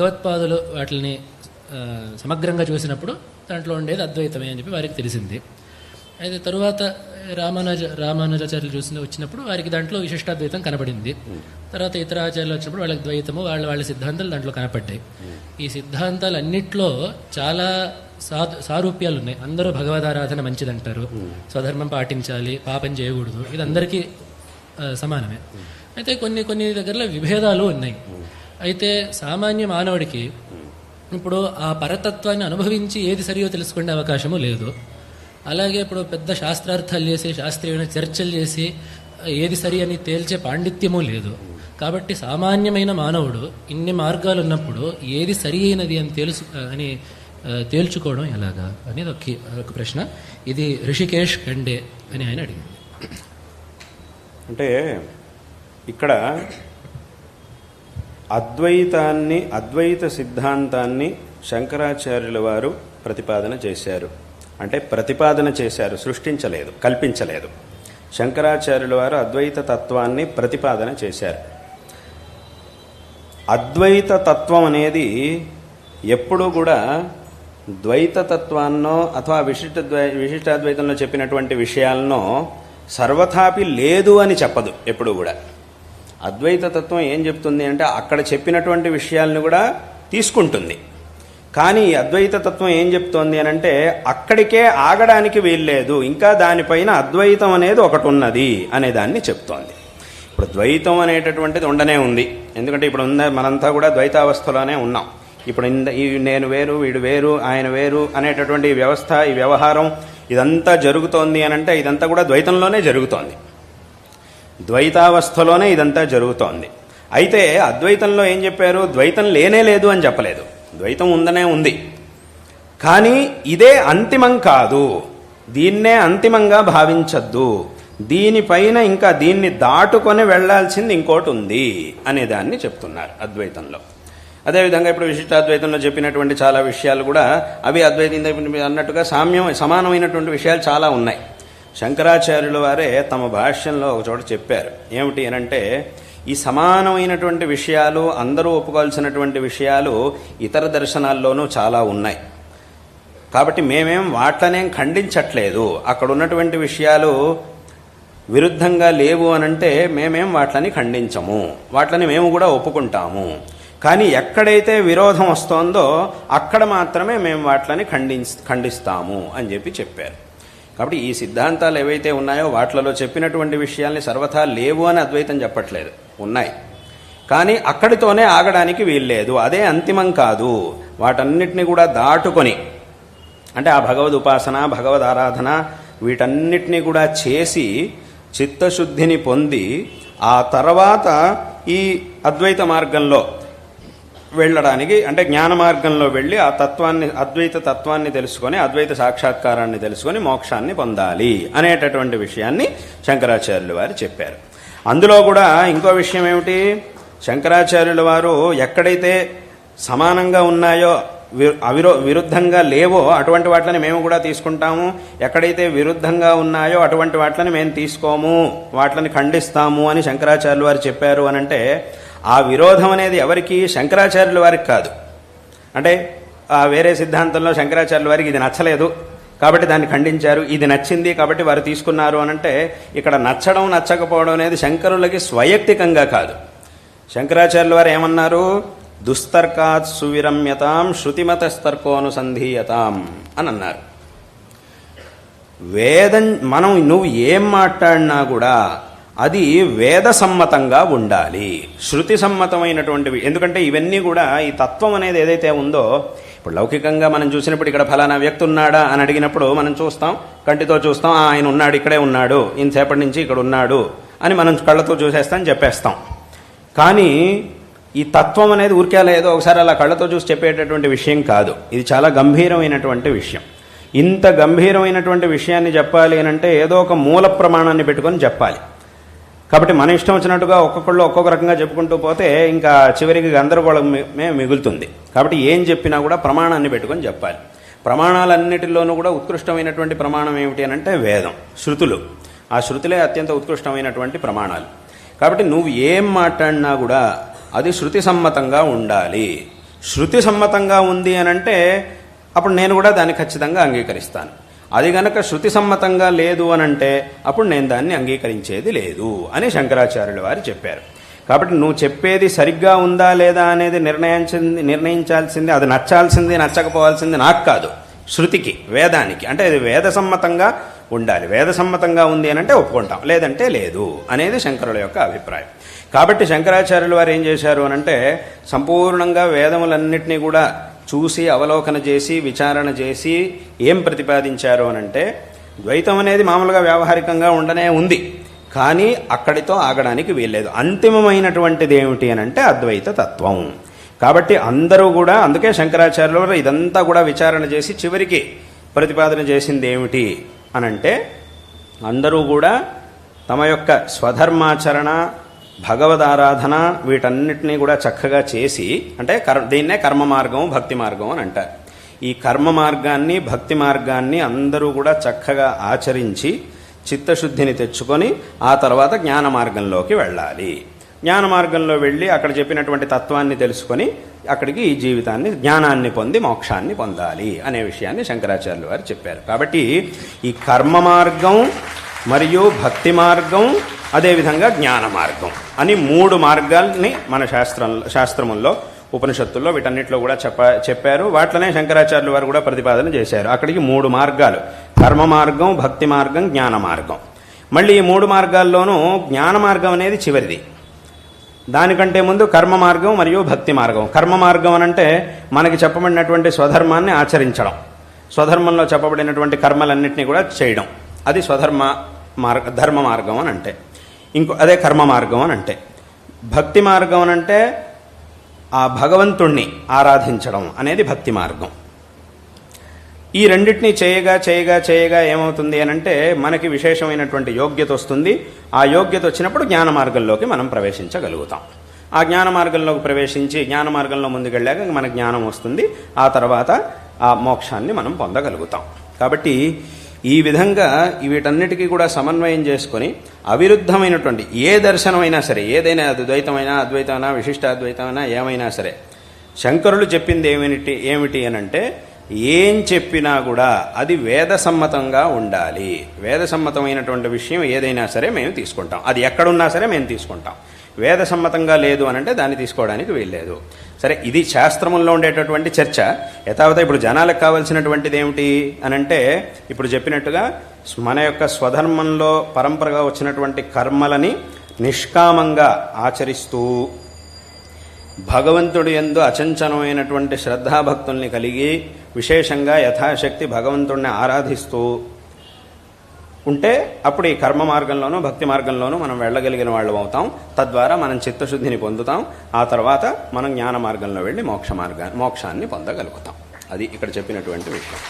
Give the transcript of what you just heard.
భగవత్పాదులు వాటిని సమగ్రంగా చూసినప్పుడు దాంట్లో ఉండేది అద్వైతమే అని చెప్పి వారికి తెలిసింది. అయితే తరువాత రామానుజాచార్యులు వచ్చినప్పుడు వారికి దాంట్లో విశిష్టాద్వైతం కనపడింది. తర్వాత ఇతర ఆచార్యులు వచ్చినప్పుడు వాళ్ళకి ద్వైతము వాళ్ళ సిద్ధాంతాలు దాంట్లో కనపడ్డాయి. ఈ సిద్ధాంతాలన్నిట్లో చాలా సారూప్యాలు ఉన్నాయి. అందరూ భగవదారాధన మంచిదంటారు, స్వధర్మం పాటించాలి, పాపం చేయకూడదు, ఇది అందరికీ సమానమే. అయితే కొన్ని దగ్గరలో విభేదాలు ఉన్నాయి. అయితే సామాన్య మానవుడికి ఇప్పుడు ఆ పరతత్వాన్ని అనుభవించి ఏది సరియో తెలుసుకునే అవకాశము లేదు. అలాగే ఇప్పుడు పెద్ద శాస్త్రార్థాలు చేసి శాస్త్రీయమైన చర్చలు చేసి ఏది సరి అని తేల్చే పాండిత్యము లేదు. కాబట్టి సామాన్యమైన మానవుడు ఇన్ని మార్గాలు ఉన్నప్పుడు ఏది సరి అయినది అని తేల్చుకోవడం ఎలాగా అనేది ఒక ప్రశ్న. ఇది రిషికేష్ ఖండే అని ఆయన అడిగింది. అంటే ఇక్కడ అద్వైత సిద్ధాంతాన్ని శంకరాచార్యుల వారు ప్రతిపాదన చేశారు. అంటే ప్రతిపాదన చేశారు, సృష్టించలేదు, కల్పించలేదు. శంకరాచార్యుల వారు అద్వైత తత్వాన్ని ప్రతిపాదన చేశారు. అద్వైత తత్వం అనేది ఎప్పుడూ కూడా ద్వైత తత్వాన్నో అథవా విశిష్టాద్వైతంలో చెప్పినటువంటి విషయాలనో సర్వథాపి లేదు అని చెప్పదు. ఎప్పుడు కూడా అద్వైత తత్వం ఏం చెప్తుంది అంటే అక్కడ చెప్పినటువంటి విషయాలను కూడా తీసుకుంటుంది. కానీ అద్వైత తత్వం ఏం చెప్తోంది అని అంటే అక్కడికే ఆగడానికి వీల్లేదు, ఇంకా దానిపైన అద్వైతం అనేది ఒకటి ఉన్నది అనే దాన్ని చెప్తోంది. ఇప్పుడు ద్వైతం అనేటటువంటిది ఉండనే ఉంది. ఎందుకంటే ఇప్పుడు మనంతా కూడా ద్వైతావస్థలోనే ఉన్నాం. ఇప్పుడు నేను వేరు, వీడు వేరు, ఆయన వేరు అనేటటువంటి వ్యవస్థ, ఈ వ్యవహారం ఇదంతా జరుగుతోంది అని అంటే ఇదంతా కూడా ద్వైతంలోనే జరుగుతోంది, ద్వైతావస్థలోనే ఇదంతా జరుగుతోంది. అయితే అద్వైతంలో ఏం చెప్పారు? ద్వైతం లేనే లేదు అని చెప్పలేదు, ద్వైతం ఉందనే ఉంది. కానీ ఇదే అంతిమం కాదు, దీన్నే అంతిమంగా భావించద్దు, దీనిపైన ఇంకా దీన్ని దాటుకొని వెళ్లాల్సింది ఇంకోటి ఉంది అనేదాన్ని చెప్తున్నారు అద్వైతంలో. అదేవిధంగా ఇప్పుడు విశిష్టాద్వైతంలో చెప్పినటువంటి చాలా విషయాలు కూడా అవి అద్వైతం అన్నట్టుగా సమానమైనటువంటి విషయాలు చాలా ఉన్నాయి. శంకరాచార్యుల వారే తమ భాష్యంలో ఒక చోట చెప్పారు. ఏమిటి అనంటే ఈ సమానమైనటువంటి విషయాలు, అందరూ ఒప్పుకోవాల్సినటువంటి విషయాలు ఇతర దర్శనాల్లోనూ చాలా ఉన్నాయి. కాబట్టి మేమేం వాట్లనేం ఖండించట్లేదు, అక్కడ ఉన్నటువంటి విషయాలు విరుద్ధంగా లేవు అనంటే మేమేం వాట్లని ఖండించము, వాట్లని మేము కూడా ఒప్పుకుంటాము. కానీ ఎక్కడైతే విరోధం వస్తోందో అక్కడ మాత్రమే మేము వాట్లని ఖండిస్తాము అని చెప్పారు. కాబట్టి ఈ సిద్ధాంతాలు ఏవైతే ఉన్నాయో వాటిలో చెప్పినటువంటి విషయాల్ని సర్వథా లేవు అని అద్వైతం చెప్పట్లేదు, ఉన్నాయి. కానీ అక్కడితోనే ఆగడానికి వీల్లేదు, అదే అంతిమం కాదు. వాటన్నిటిని కూడా దాటుకొని, అంటే ఆ భగవద్ ఉపాసన, భగవద్ ఆరాధన వీటన్నిటినీ కూడా చేసి చిత్తశుద్ధిని పొంది ఆ తర్వాత ఈ అద్వైత మార్గంలో వెళ్ళడానికి, అంటే జ్ఞాన మార్గంలో వెళ్ళి ఆ తత్వాన్ని, అద్వైత తత్వాన్ని తెలుసుకొని, అద్వైత సాక్షాత్కారాన్ని తెలుసుకొని మోక్షాన్ని పొందాలి అనేటటువంటి విషయాన్ని శంకరాచార్యుల వారు చెప్పారు. అందులో కూడా ఇంకో విషయం ఏమిటి? శంకరాచార్యుల వారు ఎక్కడైతే సమానంగా ఉన్నాయో, విరుద్ధంగా లేవో అటువంటి వాటిని మేము కూడా తీసుకుంటాము, ఎక్కడైతే విరుద్ధంగా ఉన్నాయో అటువంటి వాటిని మేము తీసుకోము, వాటిని ఖండిస్తాము అని శంకరాచార్యుల వారు చెప్పారు అనంటే ఆ విరోధం అనేది ఎవరికి? శంకరాచార్యుల వారికి కాదు. అంటే వేరే సిద్ధాంతంలో శంకరాచార్యుల వారికి ఇది నచ్చలేదు కాబట్టి దాన్ని ఖండించారు, ఇది నచ్చింది కాబట్టి వారు తీసుకున్నారు అనంటే ఇక్కడ నచ్చడం నచ్చకపోవడం అనేది శంకరులకి స్వైయక్తికంగా కాదు. శంకరాచార్యుల వారు ఏమన్నారు? దుస్తర్కాత్ సువిరమ్యతాం శృతిమతస్తర్కోనుసంధీయతాం అని అన్నారు. నువ్వు ఏం మాట్లాడినా కూడా అది వేద సమ్మతంగా ఉండాలి, శృతి సమ్మతమైనటువంటివి. ఎందుకంటే ఇవన్నీ కూడా ఈ తత్వం అనేది ఏదైతే ఉందో, ఇప్పుడు లౌకికంగా మనం చూసినప్పుడు ఇక్కడ ఫలానా వ్యక్తి ఉన్నాడా అని అడిగినప్పుడు మనం చూస్తాం, కంటితో చూస్తాం, ఆయన ఉన్నాడు, ఇక్కడే ఉన్నాడు, ఇంతసేపటి నుంచి ఇక్కడ ఉన్నాడు అని మనం కళ్ళతో చూసేస్తాం, చెప్పేస్తాం. కానీ ఈ తత్వం అనేది ఊరికే ఏదో ఒకసారి అలా కళ్ళతో చూసి చెప్పేటటువంటి విషయం కాదు, ఇది చాలా గంభీరమైనటువంటి విషయం. ఇంత గంభీరమైనటువంటి విషయాన్ని చెప్పాలి అనంటే ఏదో ఒక మూల ప్రమాణాన్ని పెట్టుకొని చెప్పాలి. కాబట్టి మన ఇష్టం వచ్చినట్టుగా ఒక్కొక్కళ్ళు ఒక్కొక్క రకంగా చెప్పుకుంటూ పోతే ఇంకా చివరికి గందరగోళమే మిగులుతుంది. కాబట్టి ఏం చెప్పినా కూడా ప్రమాణాన్ని పెట్టుకొని చెప్పాలి. ప్రమాణాలన్నిటిలోనూ కూడా ఉత్కృష్టమైనటువంటి ప్రమాణం ఏమిటి అనంటే వేదం, శృతులు. ఆ శృతులే అత్యంత ఉత్కృష్టమైనటువంటి ప్రమాణాలు. కాబట్టి నువ్వు ఏం మాట్లాడినా కూడా అది శృతి సమ్మతంగా ఉండాలి. శృతి సమ్మతంగా ఉంది అని అంటే అప్పుడు నేను కూడా దాన్ని ఖచ్చితంగా అంగీకరిస్తాను. అది గనక శృతి సమ్మతంగా లేదు అని అంటే అప్పుడు నేను దాన్ని అంగీకరించేది లేదు అని శంకరాచార్యుల వారు చెప్పారు. కాబట్టి నువ్వు చెప్పేది సరిగ్గా ఉందా లేదా అనేది నిర్ణయించాల్సింది, అది నచ్చాల్సింది నచ్చకపోవాల్సింది నాకు కాదు, శృతికి, వేదానికి. అంటే అది వేదసమ్మతంగా ఉండాలి. వేదసమ్మతంగా ఉంది అని అంటే ఒప్పుకుంటాం, లేదంటే లేదు అనేది శంకరుల యొక్క అభిప్రాయం. కాబట్టి శంకరాచార్యుల వారు ఏం చేశారు అనంటే సంపూర్ణంగా వేదములన్నింటినీ కూడా చూసి అవలోకన చేసి విచారణ చేసి ఏం ప్రతిపాదించారు అనంటే ద్వైతం అనేది మామూలుగా వ్యావహారికంగా ఉండనే ఉంది, కానీ అక్కడితో ఆగడానికి వీల్లేదు. అంతిమమైనటువంటిది ఏమిటి అనంటే అద్వైత తత్వం. కాబట్టి అందరూ కూడా, అందుకే శంకరాచార్యుల వారు ఇదంతా కూడా విచారణ చేసి చివరికి ప్రతిపాదన చేసింది ఏమిటి అనంటే అందరూ కూడా తమ యొక్క స్వధర్మాచరణ, భగవదారాధన వీటన్నిటినీ కూడా చక్కగా చేసి, అంటే దీన్నే కర్మ మార్గం భక్తి మార్గం అని అంటారు. ఈ కర్మ మార్గాన్ని భక్తి మార్గాన్ని అందరూ కూడా చక్కగా ఆచరించి చిత్తశుద్ధిని తెచ్చుకొని ఆ తర్వాత జ్ఞాన మార్గంలోకి వెళ్ళాలి. జ్ఞాన మార్గంలో వెళ్ళి అక్కడ చెప్పినటువంటి తత్వాన్ని తెలుసుకొని అక్కడికి ఈ జీవితాన్ని, జ్ఞానాన్ని పొంది మోక్షాన్ని పొందాలి అనే విషయాన్ని శంకరాచార్యుల వారు చెప్పారు. కాబట్టి ఈ కర్మ మార్గం మరియు భక్తి మార్గం అదేవిధంగా జ్ఞాన మార్గం అని 3 మార్గాల్ని మన శాస్త్రముల్లో ఉపనిషత్తుల్లో వీటన్నిటిలో కూడా చెప్పారు. వాటిలోనే శంకరాచార్యుల వారు కూడా ప్రతిపాదన చేశారు. అక్కడికి 3 మార్గాలు, కర్మ మార్గం, భక్తి మార్గం, జ్ఞాన మార్గం. మళ్ళీ ఈ 3 మార్గాల్లోనూ జ్ఞాన మార్గం అనేది చివరిది. దానికంటే ముందు కర్మ మార్గం మరియు భక్తి మార్గం. కర్మ మార్గం అనంటే మనకి చెప్పబడినటువంటి స్వధర్మాన్ని ఆచరించడం, స్వధర్మంలో చెప్పబడినటువంటి కర్మలన్నింటినీ కూడా చేయడం, అది ధర్మ మార్గం అని అంటే. అదే కర్మ మార్గం అని అంటే. భక్తి మార్గం అని అంటే ఆ భగవంతుణ్ణి ఆరాధించడం అనేది భక్తి మార్గం. ఈ రెండింటినీ చేయగా చేయగా చేయగా ఏమవుతుంది అనంటే మనకి విశేషమైనటువంటి యోగ్యత వస్తుంది. ఆ యోగ్యత వచ్చినప్పుడు జ్ఞాన మార్గంలోకి మనం ప్రవేశించగలుగుతాం. ఆ జ్ఞాన మార్గంలోకి ప్రవేశించి జ్ఞాన మార్గంలో ముందుకెళ్ళాక మన జ్ఞానం వస్తుంది. ఆ తర్వాత ఆ మోక్షాన్ని మనం పొందగలుగుతాం. కాబట్టి ఈ విధంగా వీటన్నిటికీ కూడా సమన్వయం చేసుకొని అవిరుద్ధమైనటువంటి ఏ దర్శనమైనా సరే, ఏదైనా ద్వైతమైనా అద్వైతమైనా విశిష్టాద్వైతమైనా ఏమైనా సరే, శంకరులు చెప్పింది ఏమిటి అనంటే ఏం చెప్పినా కూడా అది వేదసమ్మతంగా ఉండాలి. వేదసమ్మతమైనటువంటి విషయం ఏదైనా సరే మేము తీసుకుంటాం, అది ఎక్కడున్నా సరే మేము తీసుకుంటాం. వేదసమ్మతంగా లేదు అనంటే దాన్ని తీసుకోవడానికి వీల్లేదు. సరే, ఇది శాస్త్రముల్లో ఉండేటటువంటి చర్చ. యథావత ఇప్పుడు జనాలకు కావాల్సినటువంటిది ఏమిటి అనంటే ఇప్పుడు చెప్పినట్టుగా మన యొక్క స్వధర్మంలో పరంపరగా వచ్చినటువంటి కర్మలని నిష్కామంగా ఆచరిస్తూ భగవంతుడి యందు అచంచలమైనటువంటి శ్రద్ధాభక్తుల్ని కలిగి విశేషంగా యథాశక్తి భగవంతుడిని ఆరాధిస్తూ ఉంటే అప్పుడు ఈ కర్మ మార్గంలోనూ భక్తి మార్గంలోనూ మనం వెళ్ళగలిగిన వాళ్ళం అవుతాం. తద్వారా మనం చిత్తశుద్ధిని పొందుతాం. ఆ తర్వాత మనం జ్ఞాన మార్గంలో వెళ్ళి మోక్షాన్ని పొందగలుగుతాం. అది ఇక్కడ చెప్పినటువంటి విషయం.